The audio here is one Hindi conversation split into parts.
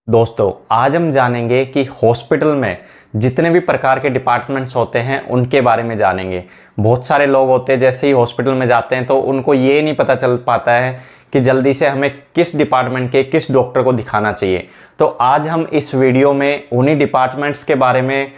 दोस्तों आज हम जानेंगे कि हॉस्पिटल में जितने भी प्रकार के डिपार्टमेंट्स होते हैं उनके बारे में जानेंगे। बहुत सारे लोग होते हैं जैसे ही हॉस्पिटल में जाते हैं तो उनको ये नहीं पता चल पाता है कि जल्दी से हमें किस डिपार्टमेंट के किस डॉक्टर को दिखाना चाहिए। तो आज हम इस वीडियो में उन्हीं डिपार्टमेंट्स के बारे में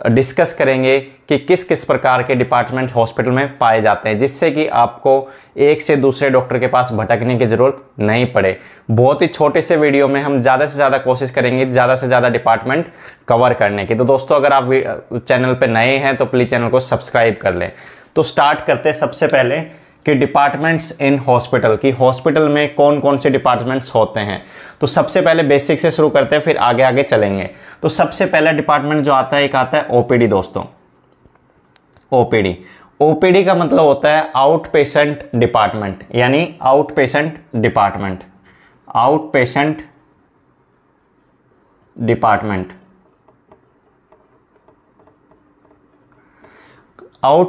डिस्कस करेंगे कि किस किस प्रकार के डिपार्टमेंट हॉस्पिटल में पाए जाते हैं, जिससे कि आपको एक से दूसरे डॉक्टर के पास भटकने की ज़रूरत नहीं पड़े। बहुत ही छोटे से वीडियो में हम ज़्यादा से ज़्यादा कोशिश करेंगे ज़्यादा से ज़्यादा डिपार्टमेंट कवर करने की। तो दोस्तों अगर आप चैनल पर नए हैं तो प्लीज़ चैनल को सब्सक्राइब कर लें। तो स्टार्ट करते हैं सबसे पहले कि डिपार्टमेंट्स इन हॉस्पिटल की हॉस्पिटल में कौन कौन से डिपार्टमेंट्स होते हैं। तो सबसे पहले बेसिक से शुरू करते हैं, फिर आगे आगे चलेंगे। तो सबसे पहला डिपार्टमेंट जो आता है एक आता है ओपीडी। दोस्तों ओपीडी का मतलब होता है आउट पेशेंट डिपार्टमेंट, यानी out patient department. Out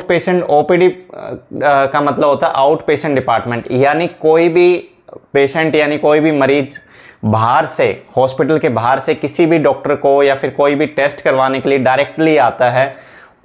patient OPD का मतलब होता है आउट पेशेंट डिपार्टमेंट, यानी कोई भी पेशेंट यानी कोई भी मरीज बाहर से हॉस्पिटल के बाहर से किसी भी डॉक्टर को या फिर कोई भी टेस्ट करवाने के लिए डायरेक्टली आता है,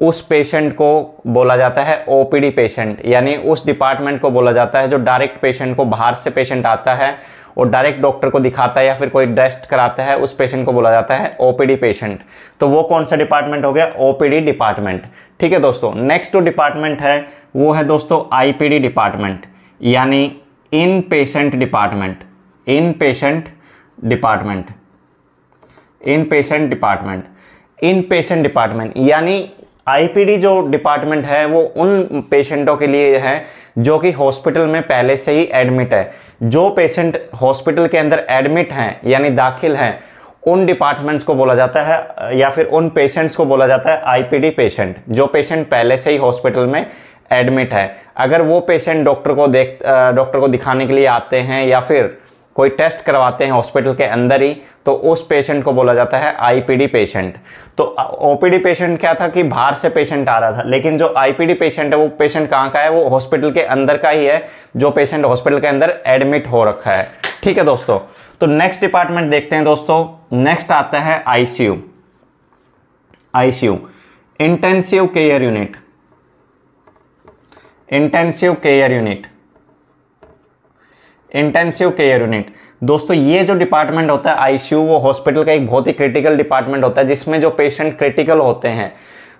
उस पेशेंट को बोला जाता है ओपीडी पेशेंट। यानी उस डिपार्टमेंट को बोला जाता है जो डायरेक्ट पेशेंट को, बाहर से पेशेंट आता है और डायरेक्ट डॉक्टर को दिखाता है या फिर कोई टेस्ट कराता है, उस पेशेंट को बोला जाता है ओपीडी पेशेंट। तो वो कौन सा डिपार्टमेंट हो गया? OPD department. ठीक है दोस्तों, नेक्स्ट जो डिपार्टमेंट है वो है दोस्तों आईपीडी डिपार्टमेंट, यानी इन पेशेंट डिपार्टमेंट। यानी आईपीडी जो डिपार्टमेंट है वो उन पेशेंटों के लिए है जो कि हॉस्पिटल में पहले से ही एडमिट है। जो पेशेंट हॉस्पिटल के अंदर एडमिट हैं यानी दाखिल हैं, उन डिपार्टमेंट्स को बोला जाता है या फिर उन पेशेंट्स को बोला जाता है आईपीडी पेशेंट। जो पेशेंट पहले से ही हॉस्पिटल में एडमिट है, अगर वो पेशेंट डॉक्टर को दिखाने के लिए आते हैं या फिर कोई टेस्ट करवाते हैं हॉस्पिटल के अंदर ही, तो उस पेशेंट को बोला जाता है आईपीडी पेशेंट। तो ओपीडी पेशेंट क्या था कि बाहर से पेशेंट आ रहा था, लेकिन जो आईपीडी पेशेंट है वो पेशेंट कहाँ का है? वो हॉस्पिटल के अंदर का ही है, जो पेशेंट हॉस्पिटल के अंदर एडमिट हो रखा है। ठीक है दोस्तों, तो नेक्स्ट डिपार्टमेंट देखते हैं दोस्तों। नेक्स्ट आता है आईसीयू, इंटेंसिव केयर यूनिट। दोस्तों ये जो डिपार्टमेंट होता है आईसीयू, वो हॉस्पिटल का एक बहुत ही क्रिटिकल डिपार्टमेंट होता है, जिसमें जो पेशेंट क्रिटिकल होते हैं,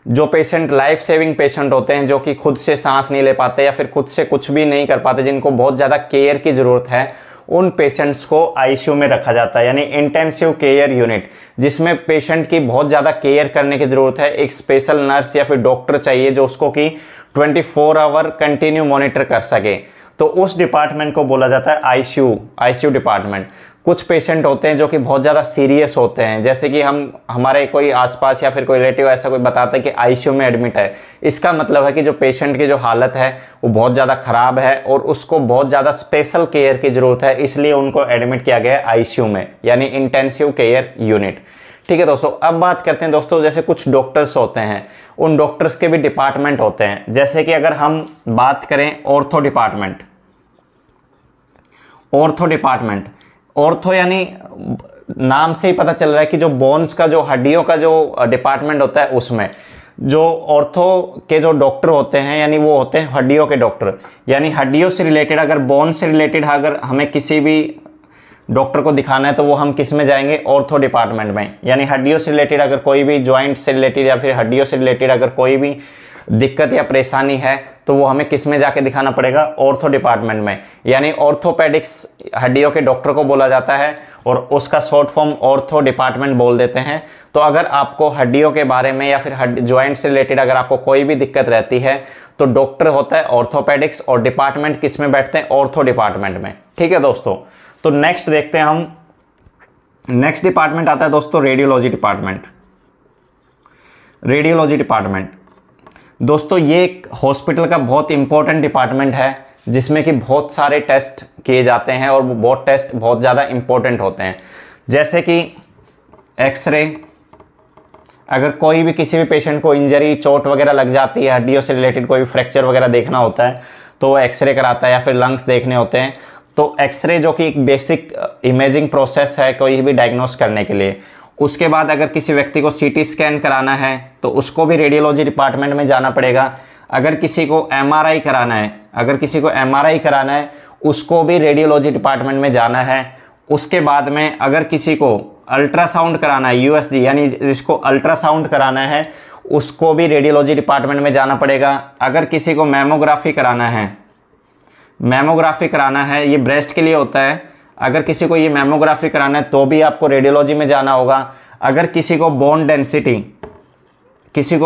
जो पेशेंट लाइफ सेविंग पेशेंट होते हैं, जो कि खुद से सांस नहीं ले पाते या फिर खुद से कुछ भी नहीं कर पाते, जिनको बहुत ज़्यादा केयर की ज़रूरत है, उन पेशेंट्स को आईसीयू में रखा जाता है, यानी इंटेंसिव केयर यूनिट, जिसमें पेशेंट की बहुत ज़्यादा केयर करने की ज़रूरत है। एक स्पेशल नर्स या फिर डॉक्टर चाहिए जो उसको कि 24 आवर कंटिन्यू मॉनिटर कर सके। तो उस डिपार्टमेंट को बोला जाता है आईसीयू डिपार्टमेंट। कुछ पेशेंट होते हैं जो कि बहुत ज़्यादा सीरियस होते हैं, जैसे कि हमारे कोई आसपास या फिर कोई रिलेटिव ऐसा कोई बताता है कि आईसीयू में एडमिट है, इसका मतलब है कि जो पेशेंट की जो हालत है वो बहुत ज़्यादा ख़राब है और उसको बहुत ज़्यादा स्पेशल केयर की ज़रूरत है, इसलिए उनको एडमिट किया गया है आईसीयू में, यानी इंटेंसिव केयर यूनिट। ठीक है दोस्तों, अब बात करते हैं दोस्तों, जैसे कुछ डॉक्टर्स होते हैं, उन डॉक्टर्स के भी डिपार्टमेंट होते हैं। जैसे कि अगर हम बात करें ऑर्थो यानी नाम से ही पता चल रहा है कि जो बोन्स का, जो हड्डियों का जो डिपार्टमेंट होता है, उसमें जो ऑर्थो के जो डॉक्टर होते हैं यानी वो होते हैं हड्डियों के डॉक्टर। यानी हड्डियों से रिलेटेड, अगर बोन से रिलेटेड अगर हमें किसी भी डॉक्टर को दिखाना है तो वो हम किस में जाएंगे? ऑर्थो डिपार्टमेंट में। यानी हड्डियों से रिलेटेड अगर कोई भी जॉइंट से रिलेटेड या फिर हड्डियों से रिलेटेड अगर कोई भी दिक्कत या परेशानी है तो वो हमें किस में जाके दिखाना पड़ेगा? ऑर्थो डिपार्टमेंट में। यानी ऑर्थोपेडिक्स हड्डियों के डॉक्टर को बोला जाता है और उसका शॉर्ट फॉर्म ऑर्थो डिपार्टमेंट बोल देते हैं। तो अगर आपको हड्डियों के बारे में या फिर जॉइंट से रिलेटेड अगर आपको कोई भी दिक्कत रहती है तो डॉक्टर होता है ऑर्थोपेडिक्स और डिपार्टमेंट किस में बैठते हैं? ऑर्थो डिपार्टमेंट में। ठीक है दोस्तों, तो नेक्स्ट देखते हैं हम। नेक्स्ट डिपार्टमेंट आता है दोस्तों रेडियोलॉजी डिपार्टमेंट। दोस्तों ये एक हॉस्पिटल का बहुत इंपॉर्टेंट डिपार्टमेंट है, जिसमें कि बहुत सारे टेस्ट किए जाते हैं और वो बहुत टेस्ट बहुत ज़्यादा इंपॉर्टेंट होते हैं। जैसे कि एक्सरे, अगर कोई भी किसी भी पेशेंट को इंजरी, चोट वगैरह लग जाती है, हड्डियों से रिलेटेड कोई फ्रैक्चर वगैरह देखना होता है तो वो एक्सरे कराता है, या फिर लंग्स देखने होते हैं तो एक्सरे जो कि एक बेसिक इमेजिंग प्रोसेस है कोई भी डायग्नोस करने के लिए। उसके बाद अगर किसी व्यक्ति को सीटी स्कैन कराना है तो उसको भी रेडियोलॉजी डिपार्टमेंट में जाना पड़ेगा। अगर किसी को एमआरआई कराना है उसको भी रेडियोलॉजी डिपार्टमेंट में जाना है। उसके बाद में अगर किसी को अल्ट्रासाउंड कराना है, यूएसजी यानी जिसको अल्ट्रासाउंड कराना है, उसको भी रेडियोलॉजी डिपार्टमेंट में जाना पड़ेगा। अगर किसी को मैमोग्राफी कराना है, ये ब्रेस्ट के लिए होता है, अगर किसी को ये मैमोग्राफी कराना है तो भी आपको रेडियोलॉजी में जाना होगा। अगर किसी को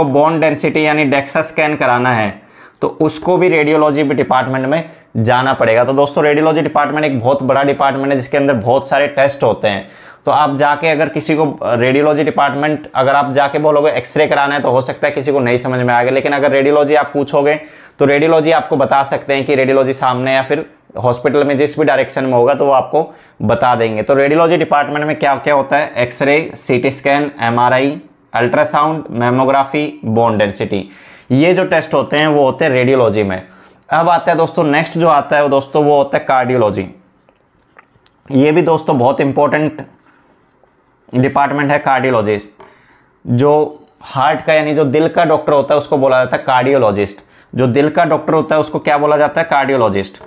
बोन डेंसिटी यानी डेक्सा स्कैन कराना है तो उसको भी रेडियोलॉजी डिपार्टमेंट में जाना पड़ेगा। तो दोस्तों रेडियोलॉजी डिपार्टमेंट एक बहुत बड़ा डिपार्टमेंट है जिसके अंदर बहुत सारे टेस्ट होते हैं। तो आप जाके अगर किसी को रेडियोलॉजी डिपार्टमेंट अगर आप जाके बोलोगे एक्सरे कराना है तो हो सकता है किसी को नहीं समझ में आएगा, लेकिन अगर रेडियोलॉजी आप पूछोगे तो रेडियोलॉजी आपको बता सकते हैं कि रेडियोलॉजी सामने या फिर हॉस्पिटल में जिस भी डायरेक्शन में होगा तो वो आपको बता देंगे। तो रेडियोलॉजी डिपार्टमेंट में क्या क्या होता है, x ray, CT scan, MRI, ultrasound, mammography, bone density, ये जो टेस्ट होते हैं वो होते हैं रेडियोलॉजी में। अब आता है दोस्तों नेक्स्ट जो आता है दोस्तों वो होता है कार्डियोलॉजी। ये भी दोस्तों बहुत इंपॉर्टेंट डिपार्टमेंट है कार्डियोलॉजिस्ट। जो हार्ट का यानी जो दिल का डॉक्टर होता है उसको बोला जाता है कार्डियोलॉजिस्ट। जो दिल का डॉक्टर होता है उसको क्या बोला जाता है, कार्डियोलॉजिस्ट।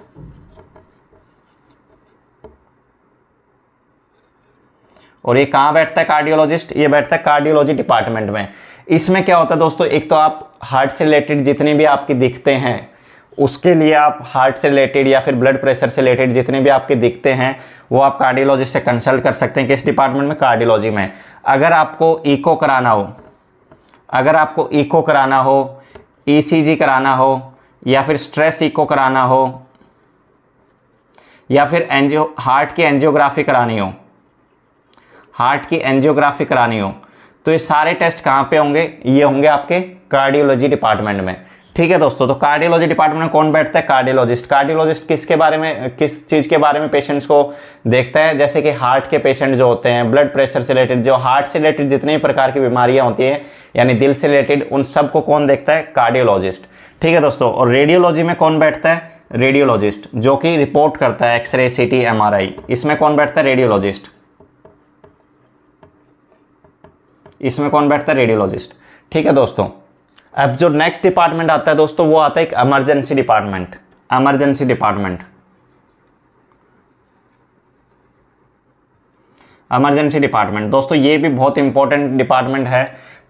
और ये कहाँ बैठता है कार्डियोलॉजिस्ट, ये बैठता है कार्डियोलॉजी डिपार्टमेंट में। इसमें क्या होता है दोस्तों, एक तो आप हार्ट से रिलेटेड जितने भी आपकी दिखते हैं उसके लिए आप हार्ट से रिलेटेड या फिर ब्लड प्रेशर से रिलेटेड जितने भी आपके दिखते हैं वो आप कार्डियोलॉजिस्ट से कंसल्ट कर सकते हैं। किस डिपार्टमेंट में, कार्डियोलॉजी में। अगर आपको ईको कराना हो, ईसीजी कराना हो या फिर स्ट्रेस ईको कराना हो या फिर हार्ट की एंजियोग्राफी करानी हो तो ये सारे टेस्ट कहाँ पे होंगे, ये होंगे आपके कार्डियोलॉजी डिपार्टमेंट में। ठीक है दोस्तों, तो कार्डियोलॉजी डिपार्टमेंट में कौन बैठता है, कार्डियोलॉजिस्ट। कार्डियोलॉजिस्ट किस चीज़ के बारे में पेशेंट्स को देखता है, जैसे कि हार्ट के पेशेंट जो होते हैं, ब्लड प्रेशर से रिलेटेड, जो हार्ट से रिलेटेड जितने भी प्रकार की बीमारियां होती हैं यानी दिल से रिलेटेड, उन सब को कौन देखता है, कार्डियोलॉजिस्ट। ठीक है दोस्तों, और रेडियोलॉजी में कौन बैठता है, रेडियोलॉजिस्ट, जो कि रिपोर्ट करता है एक्सरे, सीटी, एमआरआई। इसमें कौन बैठता है, रेडियोलॉजिस्ट। इसमें कौन बैठता है, रेडियोलॉजिस्ट। ठीक है दोस्तों, अब जो नेक्स्ट डिपार्टमेंट आता है दोस्तों वो आता है एक इमरजेंसी डिपार्टमेंट। इमरजेंसी डिपार्टमेंट दोस्तों ये भी बहुत इंपॉर्टेंट डिपार्टमेंट है।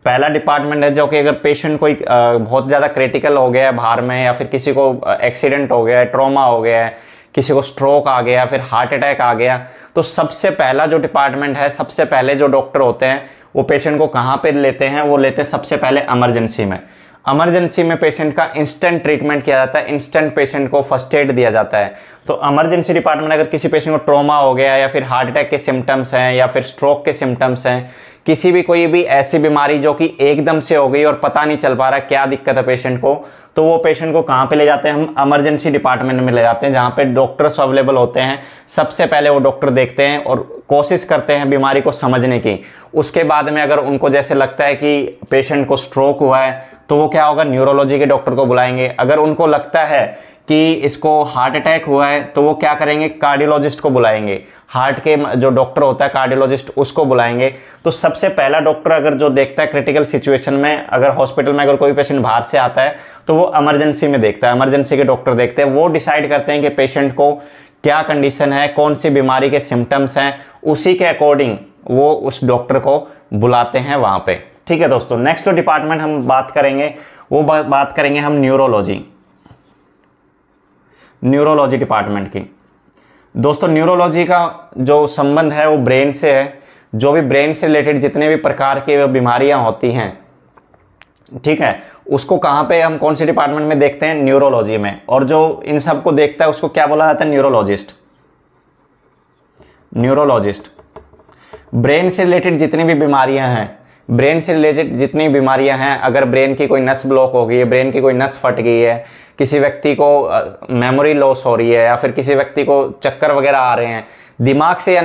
पहला डिपार्टमेंट है जो कि अगर पेशेंट कोई बहुत ज़्यादा क्रिटिकल हो गया है बाहर में, या फिर किसी को एक्सीडेंट हो गया है, ट्रॉमा हो गया है, किसी को स्ट्रोक आ गया, फिर हार्ट अटैक आ गया, तो सबसे पहला जो डिपार्टमेंट है, सबसे पहले जो डॉक्टर होते हैं वो पेशेंट को कहाँ पे लेते हैं, वो लेते हैं सबसे पहले इमरजेंसी में। इमरजेंसी में पेशेंट का इंस्टेंट ट्रीटमेंट किया जाता है, इंस्टेंट पेशेंट को फर्स्ट एड दिया जाता है। तो इमरजेंसी डिपार्टमेंट अगर किसी पेशेंट को ट्रॉमा हो गया या फिर हार्ट अटैक के सिम्टम्स हैं या फिर स्ट्रोक के सिम्टम्स हैं, किसी भी कोई भी ऐसी बीमारी जो कि एकदम से हो गई और पता नहीं चल पा रहा क्या दिक्कत है पेशेंट को, तो वो पेशेंट को कहाँ पे ले जाते हैं, हम इमरजेंसी डिपार्टमेंट में ले जाते हैं, जहाँ पे डॉक्टर्स अवेलेबल होते हैं। सबसे पहले वो डॉक्टर देखते हैं और कोशिश करते हैं बीमारी को समझने की। उसके बाद में अगर उनको जैसे लगता है कि पेशेंट को स्ट्रोक हुआ है तो वो क्या होगा, न्यूरोलॉजी के डॉक्टर को बुलाएंगे। अगर उनको लगता है कि इसको हार्ट अटैक हुआ है तो वो क्या करेंगे, कार्डियोलॉजिस्ट को बुलाएंगे। हार्ट के जो डॉक्टर होता है कार्डियोलॉजिस्ट, उसको बुलाएंगे। तो सबसे पहला डॉक्टर अगर जो देखता है क्रिटिकल सिचुएशन में, अगर हॉस्पिटल में अगर कोई पेशेंट बाहर से आता है तो वो इमरजेंसी में देखता है, इमरजेंसी के डॉक्टर देखते हैं। वो डिसाइड करते हैं कि पेशेंट को क्या कंडीशन है, कौन सी बीमारी के सिम्टम्स हैं, उसी के अकॉर्डिंग वो उस डॉक्टर को बुलाते हैं वहाँ पे। ठीक है दोस्तों, नेक्स्ट जो डिपार्टमेंट हम बात करेंगे वो बात करेंगे हम न्यूरोलॉजी डिपार्टमेंट की। दोस्तों न्यूरोलॉजी का जो संबंध है वो ब्रेन से है। जो भी ब्रेन से रिलेटेड जितने भी प्रकार की बीमारियां होती हैं, ठीक है, उसको कहाँ पे हम कौन से डिपार्टमेंट में देखते हैं, न्यूरोलॉजी में। और जो इन सब को देखता है उसको क्या बोला जाता है, न्यूरोलॉजिस्ट। ब्रेन से रिलेटेड जितनी भी बीमारियां हैं, अगर ब्रेन की कोई नस ब्लॉक हो गई है, ब्रेन की कोई नस फट गई है, किसी व्यक्ति को मेमोरी लॉस हो रही है या फिर किसी व्यक्ति को चक्कर वगैरह आ रहे हैं, दिमाग से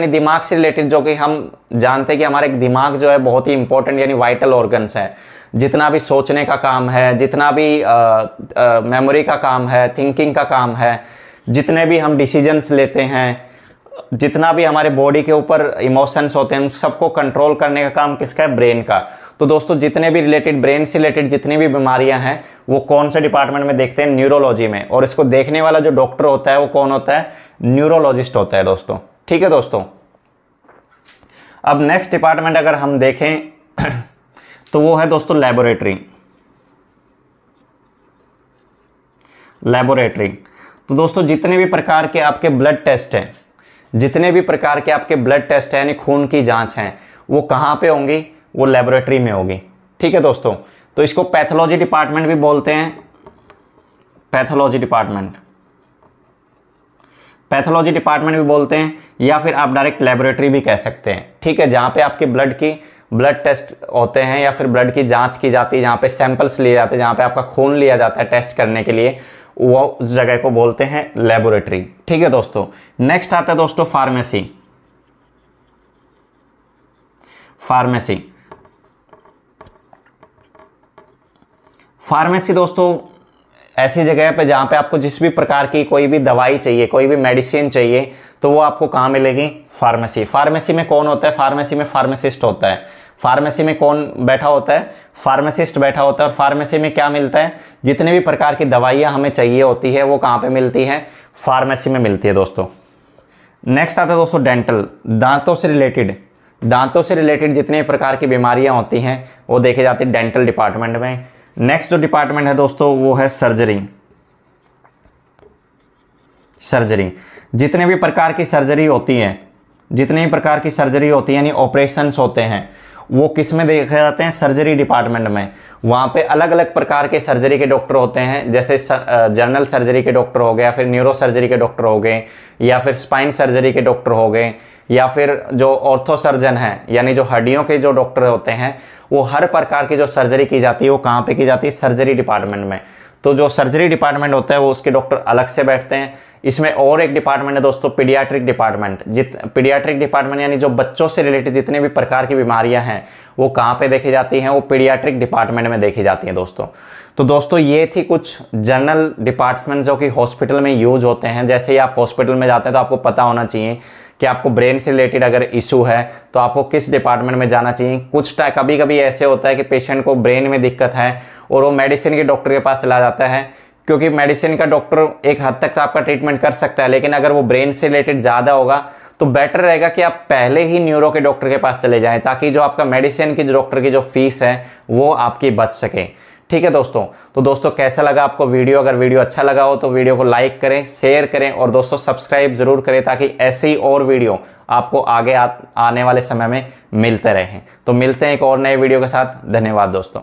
रिलेटेड, जो कि हम जानते हैं कि हमारा एक दिमाग जो है बहुत ही इंपॉर्टेंट यानी वाइटल ऑर्गन्स है। जितना भी सोचने का काम है, जितना भी मेमोरी का काम है, थिंकिंग का काम है, जितने भी हम डिसीजंस लेते हैं, जितना भी हमारे बॉडी के ऊपर इमोशंस होते हैं, उन सबको कंट्रोल करने का काम किसका है? ब्रेन का। तो दोस्तों जितने भी रिलेटेड ब्रेन से रिलेटेड जितनी भी बीमारियां हैं वो कौन से डिपार्टमेंट में देखते हैं? न्यूरोलॉजी में। और इसको देखने वाला जो डॉक्टर होता है वो कौन होता है? न्यूरोलॉजिस्ट होता है दोस्तों। ठीक है दोस्तों। अब नेक्स्ट डिपार्टमेंट अगर हम देखें तो वो है दोस्तों लेबोरेटरी। लेबोरेटरी तो दोस्तों जितने भी प्रकार के आपके ब्लड टेस्ट हैं, जितने भी प्रकार के आपके ब्लड टेस्ट हैं यानी खून की जांच हैं, वो कहाँ पे होंगी? वो लेबोरेटरी में होगी। ठीक है दोस्तों। तो इसको पैथोलॉजी डिपार्टमेंट भी बोलते हैं, पैथोलॉजी डिपार्टमेंट, पैथोलॉजी डिपार्टमेंट भी बोलते हैं, या फिर आप डायरेक्ट लेबोरेटरी भी कह सकते हैं। ठीक है, जहाँ पे आपके ब्लड टेस्ट होते हैं या फिर ब्लड की जांच की जाती है, जहाँ पे सैंपल्स लिए जाते हैं, जहाँ पे आपका खून लिया जाता है टेस्ट करने के लिए, वो उस जगह को बोलते हैं लेबोरेटरी। ठीक है दोस्तों। नेक्स्ट आता है दोस्तों फार्मेसी। फार्मेसी, फार्मेसी दोस्तों ऐसी जगह पे जहाँ पे आपको जिस भी प्रकार की कोई भी दवाई चाहिए, कोई भी मेडिसिन चाहिए, तो वो आपको कहाँ मिलेगी? फार्मेसी। फार्मेसी में कौन होता है? फार्मेसी में फार्मासिस्ट होता है। फार्मेसी में कौन बैठा होता है? फार्मासिस्ट बैठा होता है। और फार्मेसी में क्या मिलता है? जितने भी प्रकार की दवाइयाँ हमें चाहिए होती है वो कहाँ पे मिलती है? फार्मेसी में मिलती है दोस्तों। नेक्स्ट आता है दोस्तों डेंटल, दांतों से रिलेटेड। दांतों से रिलेटेड जितने प्रकार की बीमारियाँ होती हैं वो देखी जाती है डेंटल डिपार्टमेंट में। नेक्स्ट जो डिपार्टमेंट है दोस्तों वो है सर्जरी। सर्जरी, जितने भी प्रकार की सर्जरी होती हैं, जितने भी प्रकार की सर्जरी होती है यानी ऑपरेशंस होते हैं, वो किस में देखे जाते हैं? सर्जरी डिपार्टमेंट में। वहाँ पे अलग अलग प्रकार के सर्जरी के डॉक्टर होते हैं, जैसे जनरल सर्जरी के डॉक्टर हो गए, या फिर न्यूरो सर्जरी के डॉक्टर हो गए, या फिर स्पाइन सर्जरी के डॉक्टर हो गए, या फिर जो ऑर्थो सर्जन हैं यानी जो हड्डियों के जो डॉक्टर होते हैं, वो हर प्रकार की जो सर्जरी की जाती है वो कहाँ पे की जाती है? सर्जरी डिपार्टमेंट में। तो जो सर्जरी डिपार्टमेंट होता है वो उसके डॉक्टर अलग से बैठते हैं। इसमें और एक डिपार्टमेंट है दोस्तों पीडियाट्रिक डिपार्टमेंट। पीडियाट्रिक डिपार्टमेंट यानी जो बच्चों से रिलेटेड जितने भी प्रकार की बीमारियां हैं वो कहाँ पे देखी जाती हैं? वो पीडियाट्रिक डिपार्टमेंट में देखी जाती हैं दोस्तों। तो दोस्तों ये थी कुछ जनरल डिपार्टमेंट जो कि हॉस्पिटल में यूज होते हैं। जैसे ही आप हॉस्पिटल में जाते हैं तो आपको पता होना चाहिए कि आपको ब्रेन से रिलेटेड अगर इशू है तो आपको किस डिपार्टमेंट में जाना चाहिए। कभी कभी ऐसे होता है कि पेशेंट को ब्रेन में दिक्कत है और वो मेडिसिन के डॉक्टर के पास चला जाता है, क्योंकि मेडिसिन का डॉक्टर एक हद तक तो आपका ट्रीटमेंट कर सकता है, लेकिन अगर वो ब्रेन से रिलेटेड ज़्यादा होगा तो बेटर रहेगा कि आप पहले ही न्यूरो के डॉक्टर के पास चले जाएं, ताकि जो आपका मेडिसिन की डॉक्टर की जो फीस है वो आपकी बच सके। ठीक है दोस्तों। तो दोस्तों कैसा लगा आपको वीडियो? अगर वीडियो अच्छा लगा हो तो वीडियो को लाइक करें, शेयर करें और दोस्तों सब्सक्राइब जरूर करें, ताकि ऐसे ही और वीडियो आपको आगे आने वाले समय में मिलते रहें। तो मिलते हैं एक और नए वीडियो के साथ। धन्यवाद दोस्तों।